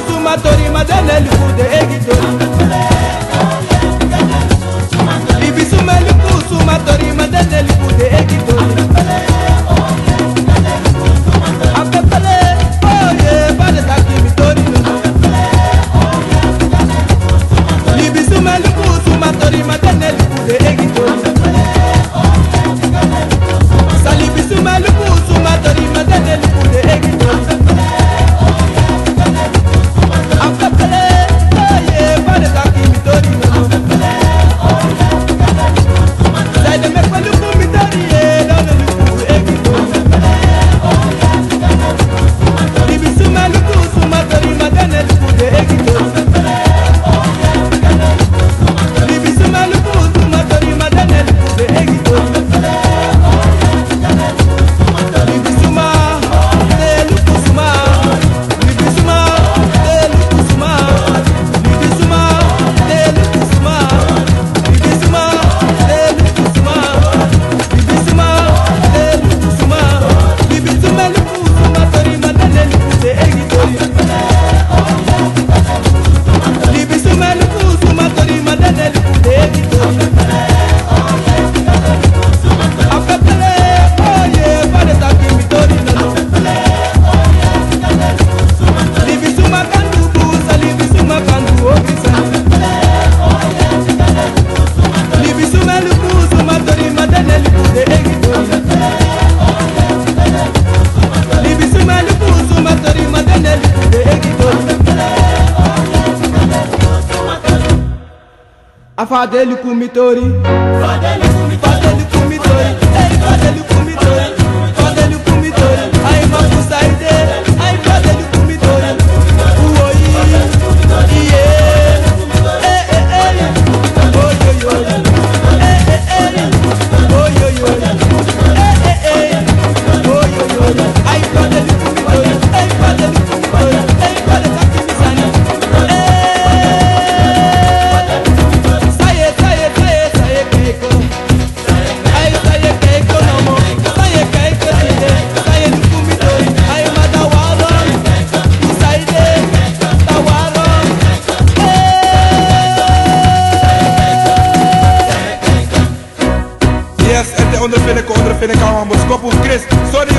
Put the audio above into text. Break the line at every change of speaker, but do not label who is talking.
Matori madaneli kude egitori Ibisumeli kusu matori madaneli kude egitori Akepele oye bade takimi tori Ibisumeli kusu matori madaneli kude egitori Salibisumeli kusu matori madaneli kude egitori Fadeli kumitori Fadeli kumitori Hey fadeli kumitori Fadeli kumitori Ay mafusaide Ay fadeli kumitori Uwoyi Iye Oyoyo Oyoyo Oyoyo Ay fadeli kumitori Ay fadeli kumitori Ay fadeli kumitori
Ondervinden kan, want Scopus Chris. Sorry